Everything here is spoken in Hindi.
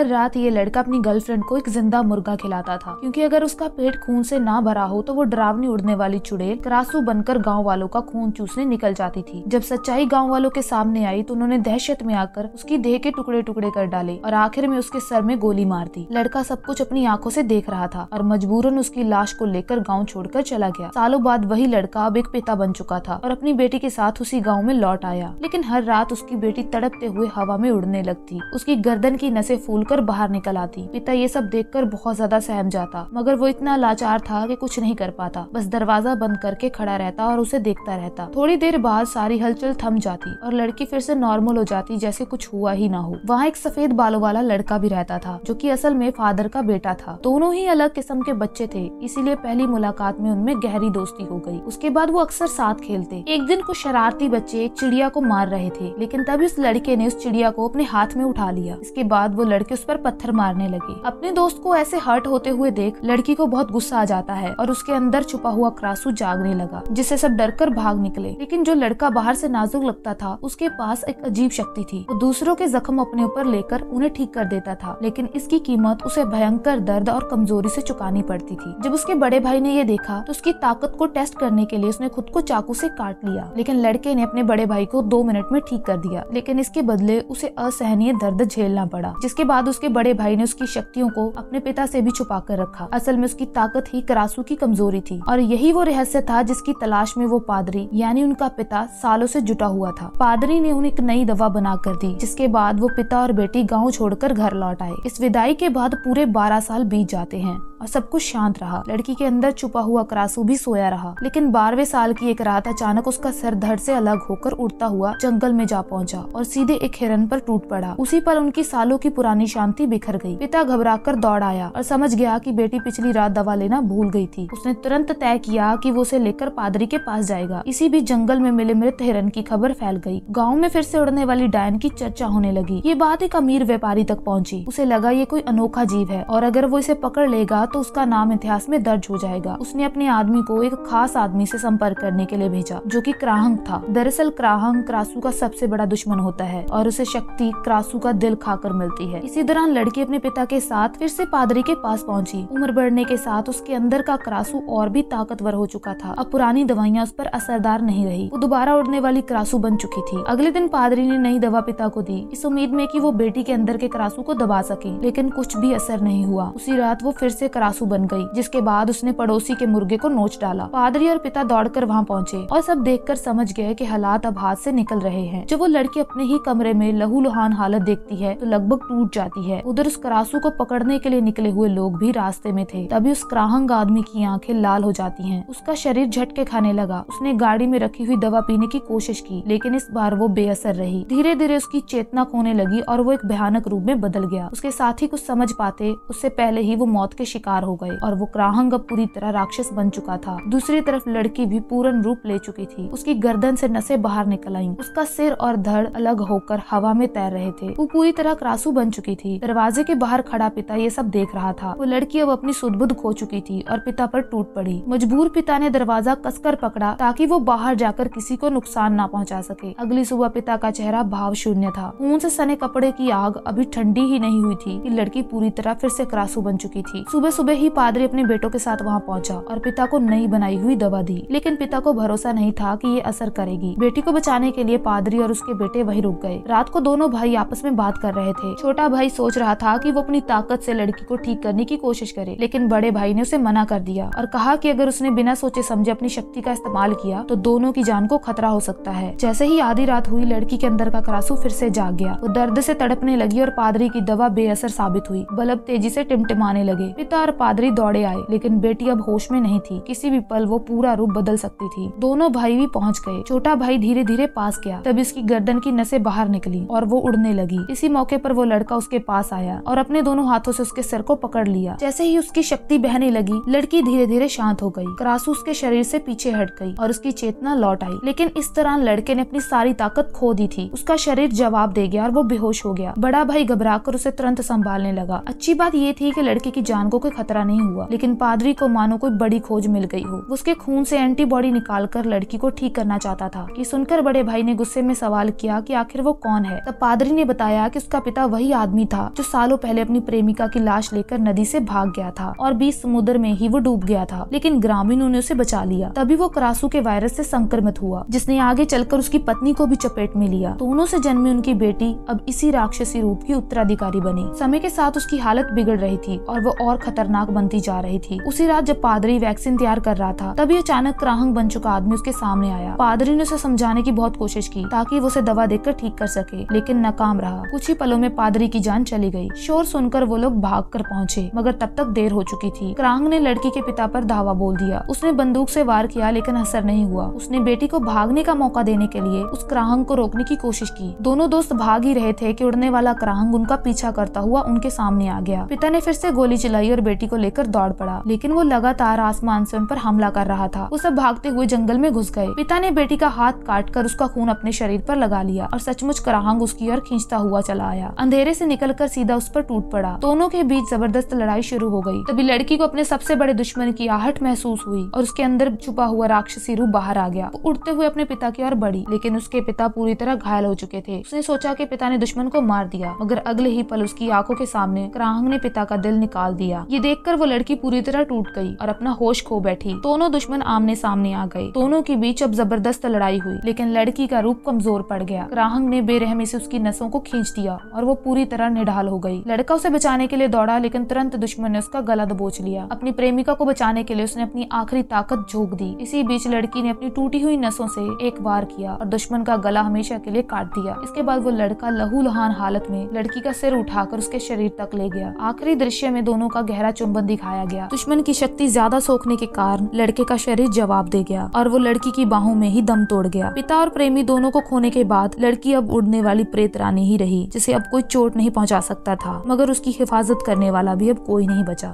हर रात ये लड़का अपनी गर्लफ्रेंड को एक जिंदा मुर्गा खिलाता था, क्योंकि अगर उसका पेट खून से ना भरा हो तो वो डरावनी उड़ने वाली चुड़ैल करासू बनकर गाँव वालों का खून चूसने निकल जाती थी। जब सच्चाई गाँव वालों के सामने आई तो उन्होंने दहशत में आकर उसकी देह के टुकड़े टुकड़े कर डाले और आखिर में उसके सर में गोली मार दी। लड़का सब कुछ अपनी आंखों से देख रहा था और मजबूरन उसकी लाश को लेकर गाँव छोड़कर चला गया। सालों बाद वही लड़का अब एक पिता बन चुका था और अपनी बेटी के साथ उसी गाँव में लौट आया, लेकिन हर रात उसकी बेटी तड़पते हुए हवा में उड़ने लगती, उसकी गर्दन की नसें फूलकर बाहर निकल आती। पिता ये सब देखकर बहुत ज्यादा सहम जाता, मगर वो इतना लाचार था कि कुछ नहीं कर पाता, बस दरवाजा बंद करके खड़ा रहता और उसे देखता रहता। थोड़ी देर बाद सारी हलचल थम जाती और लड़की फिर से नॉर्मल हो जाती, जैसे कुछ हुआ ही ना हो। वहाँ एक सफेद बालों वाला लड़का भी रहता था, जो कि असल में फादर का बेटा था। दोनों ही अलग किस्म के बच्चे थे, इसीलिए पहली मुलाकात में उनमें गहरी दोस्ती हो गई। उसके बाद वो अक्सर साथ खेलते। एक दिन कुछ शरारती बच्चे एक चिड़िया को मार रहे थे, लेकिन तभी उस लड़के ने उस चिड़िया को अपने हाथ में उठा लिया। इसके बाद वो लड़के उस पर पत्थर मारने लगे। अपने दोस्त को ऐसे हर्ट होते हुए देख लड़की को बहुत गुस्सा आ जाता है और उसके अंदर छुपा हुआ करासू जागने लगा, जिससे सब डरकर भाग निकले। लेकिन जो लड़का बाहर से नाजुक लगता था, उसके पास एक अजीब शक्ति थी। वो दूसरों के जख्म अपने ऊपर लेकर उन्हें ठीक कर देता था, लेकिन इसकी कीमत उसे भयंकर दर्द और कमजोरी से चुकानी पड़ती थी। जब उसके बड़े भाई ने ये देखा तो उसकी ताकत को टेस्ट करने के लिए उसने खुद को चाकू से काट लिया, लेकिन लड़के ने अपने बड़े भाई को 2 मिनट में ठीक कर दिया। लेकिन इसके बदले उसे असहनीय दर्द झेलना पड़ा, जिसके बाद उसके बड़े भाई ने उसकी शक्तियों को अपने पिता से भी छुपा कर रखा। असल में उसकी ताकत ही करासू की कमजोरी थी और यही वो रहस्य था जिसकी तलाश में वो पादरी यानी उनका पिता सालों से जुटा हुआ था। पादरी ने उन्हें एक नई दवा बना कर दी, जिसके बाद वो पिता और बेटी गाँव छोड़कर घर लौट आए। इस विदाई के बाद पूरे 12 साल बीत जाते हैं और सब कुछ शांत रहा। लड़की के अंदर छुपा हुआ करासू भी सोया रहा, लेकिन 12वें साल की एक रात अचानक उसका सर धड़ से अलग होकर उड़ता हुआ जंगल में जा पहुंचा और सीधे एक हिरन पर टूट पड़ा। उसी पर उनकी सालों की पुरानी शांति बिखर गई। पिता घबराकर दौड़ आया और समझ गया कि बेटी पिछली रात दवा लेना भूल गई थी। उसने तुरंत तय किया कि वो उसे लेकर पादरी के पास जाएगा। इसी बीच जंगल में मिले मृत हिरन की खबर फैल गई। गाँव में फिर से उड़ने वाली डायन की चर्चा होने लगी। ये बात एक अमीर व्यापारी तक पहुँची। उसे लगा ये कोई अनोखा जीव है और अगर वो इसे पकड़ लेगा तो उसका नाम इतिहास में दर्ज हो जाएगा। उसने अपने आदमी को एक खास आदमी से संपर्क करने के लिए भेजा, जो कि क्राहंग था। दरअसल क्राहंग करासू का सबसे बड़ा दुश्मन होता है और उसे शक्ति करासू का दिल खाकर मिलती है। इसी दौरान लड़की अपने पिता के साथ फिर से पादरी के पास पहुंची। उम्र बढ़ने के साथ उसके अंदर का करासू और भी ताकतवर हो चुका था। अब पुरानी दवाइयाँ उस पर असरदार नहीं रही। वो दोबारा उड़ने वाली करासू बन चुकी थी। अगले दिन पादरी ने नई दवा पिता को दी, इस उम्मीद में कि वो बेटी के अंदर के करासू को दबा सके, लेकिन कुछ भी असर नहीं हुआ। उसी रात वो फिर से करासू बन गई, जिसके बाद उसने पड़ोसी के मुर्गे को नोच डाला। पादरी और पिता दौड़कर वहां पहुंचे और सब देखकर समझ गए कि हालात अब हाथ से निकल रहे हैं। जब वो लड़की अपने ही कमरे में लहूलुहान हालत देखती है तो लगभग टूट जाती है। उधर उस करासू को पकड़ने के लिए निकले हुए लोग भी रास्ते में थे। तभी उस क्राहंग आदमी की आंखें लाल हो जाती हैं। उसका शरीर झटके खाने लगा। उसने गाड़ी में रखी हुई दवा पीने की कोशिश की, लेकिन इस बार वो बेअसर रही। धीरे धीरे उसकी चेतना खोने लगी और वो एक भयानक रूप में बदल गया। उसके साथी कुछ समझ पाते उससे पहले ही वो मौत के शिकार हो गए और वो क्राहंग अब पूरी तरह राक्षस बन चुका था। दूसरी तरफ लड़की भी पूर्ण रूप ले चुकी थी। उसकी गर्दन से नसें बाहर निकल आईं। उसका सिर और धड़ अलग होकर हवा में तैर रहे थे। वो पूरी तरह करासू बन चुकी थी। दरवाजे के बाहर खड़ा पिता ये सब देख रहा था। वो लड़की अब अपनी सुध-बुध खो चुकी थी और पिता पर टूट पड़ी। मजबूर पिता ने दरवाजा कसकर पकड़ा ताकि वो बाहर जाकर किसी को नुकसान ना पहुंचा सके। अगली सुबह पिता का चेहरा भाव शून्य था। खून से सने कपड़े की आग अभी ठंडी ही नहीं हुई थी कि लड़की पूरी तरह फिर से करासू बन चुकी थी। सुबह सुबह ही पादरी अपने बेटों के साथ वहाँ पहुंचा और पिता को नई बनाई हुई दवा दी, लेकिन पिता को भरोसा नहीं था कि ये असर करेगी। बेटी को बचाने के लिए पादरी और उसके बेटे वहीं रुक गए। रात को दोनों भाई आपस में बात कर रहे थे। छोटा भाई सोच रहा था कि वो अपनी ताकत से लड़की को ठीक करने की कोशिश करे, लेकिन बड़े भाई ने उसे मना कर दिया और कहा कि अगर उसने बिना सोचे समझे अपनी शक्ति का इस्तेमाल किया तो दोनों की जान को खतरा हो सकता है। जैसे ही आधी रात हुई, लड़की के अंदर का करासू फिर से जाग गया। वो दर्द से तड़पने लगी और पादरी की दवा बेअसर साबित हुई। बल्ब तेजी से टिमटिमाने लगे। पिता और पादरी दौड़े आए, लेकिन बेटी अब होश में नहीं थी। किसी भी पल वो पूरा रूप बदल सकती थी। दोनों भाई भी पहुंच गए। छोटा भाई धीरे धीरे पास गया, तब इसकी गर्दन की नसें बाहर निकली और वो उड़ने लगी। इसी मौके पर वो लड़का उसके पास आया और अपने दोनों हाथों से उसके सिर को पकड़ लिया। जैसे ही उसकी शक्ति बहने लगी, लड़की धीरे धीरे शांत हो गई। करासू उसके शरीर से पीछे हट गई और उसकी चेतना लौट आई। लेकिन इस दौरान लड़के ने अपनी सारी ताकत खो दी थी। उसका शरीर जवाब दे गया और वो बेहोश हो गया। बड़ा भाई घबराकर उसे तुरंत संभालने लगा। अच्छी बात ये थी कि लड़के की जान को कोई खतरा नहीं हुआ, लेकिन पादरी को मानो कोई बड़ी खोज मिल गई हो। उसके खून से एंटीबॉडी निकालकर लड़की को ठीक करना चाहता था। ये सुनकर बड़े भाई ने गुस्से में सवाल किया कि आखिर वो कौन है। तब पादरी ने बताया कि उसका पिता वही आदमी था जो सालों पहले अपनी प्रेमिका की लाश लेकर नदी से भाग गया था और बीच समुद्र में ही वो डूब गया था, लेकिन ग्रामीणों ने उसे बचा लिया। तभी वो करासू के वायरस से संक्रमित हुआ, जिसने आगे चलकर उसकी पत्नी को भी चपेट में लिया। दोनों से जन्मी उनकी बेटी अब इसी राक्षसी रूप की उत्तराधिकारी बनी। समय के साथ उसकी हालत बिगड़ रही थी और वो और खतरनाक बनती जा रही थी। उसी रात जब पादरी वैक्सीन तैयार कर रहा था, तभी अचानक क्राहंग बन चुका आदमी उसके सामने आया। पादरी ने उसे समझाने की बहुत कोशिश की ताकि वो उसे दवा देकर ठीक कर सके, लेकिन नाकाम रहा। कुछ ही पलों में पादरी की जान चली गई। शोर सुनकर वो लोग भाग कर पहुँचे, मगर तब तक देर हो चुकी थी। क्राहंग ने लड़की के पिता पर धावा बोल दिया। उसने बंदूक से वार किया, लेकिन असर नहीं हुआ। उसने बेटी को भागने का मौका देने के लिए उस क्राहंग को रोकने की कोशिश की। दोनों दोस्त भाग ही रहे थे कि उड़ने वाला क्राहंग उनका पीछा करता हुआ उनके सामने आ गया। पिता ने फिर से गोली चलाई और बेटी को लेकर दौड़ पड़ा, लेकिन वो लगातार आसमान से उन पर हमला कर रहा था। वो सब भागते हुए जंगल में घुस गए। पिता ने बेटी का हाथ काट कर उसका खून अपने शरीर पर लगा लिया और सचमुच क्राहंग उसकी ओर खींचता हुआ चला आया। अंधेरे से निकलकर सीधा उस पर टूट पड़ा। दोनों के बीच जबरदस्त लड़ाई शुरू हो गई। तभी लड़की को अपने सबसे बड़े दुश्मन की आहट महसूस हुई और उसके अंदर छुपा हुआ राक्षसी रूप बाहर आ गया। वो उड़ते हुए अपने पिता की ओर बढ़ी, लेकिन उसके पिता पूरी तरह घायल हो चुके थे। उसने सोचा कि पिता ने दुश्मन को मार दिया, मगर अगले ही पल उसकी आंखों के सामने क्राहंग ने पिता का दिल निकाल दिया। ये देखकर वो लड़की पूरी तरह टूट गई और अपना होश खो बैठी। दोनों दुश्मन आमने सामने आ गए। दोनों के बीच अब जबरदस्त लड़ाई हुई, लेकिन लड़की का रूप कमजोर पड़ गया। क्राहंग ने बेरहमी से उसकी नसों को खींच दिया और वो पूरी तरह निढाल हो गई। लड़का उसे बचाने के लिए दौड़ा, लेकिन तुरंत दुश्मन ने उसका गला दबोच लिया। अपनी प्रेमिका को बचाने के लिए उसने अपनी आखिरी ताकत झोंक दी। इसी बीच लड़की ने अपनी टूटी हुई नसों से एक वार किया और दुश्मन का गला हमेशा के लिए काट दिया। इसके बाद वो लड़का लहूलुहान हालत में लड़की का सिर उठाकर उसके शरीर तक ले गया। आखिरी दृश्य में दोनों का गहरा चुंबन दिखाया गया। दुश्मन की शक्ति ज्यादा सोखने के कारण लड़के का शरीर जवाब दे गया और वो लड़की की बाहों में ही दम तोड़ गया। पिता और प्रेमी दोनों को खोने के बाद लड़की अब उड़ने वाली प्रेत रानी ही रही, जिसे अब कोई चोट नहीं पहुंचा सकता था, मगर उसकी हिफाजत करने वाला भी अब कोई नहीं बचा।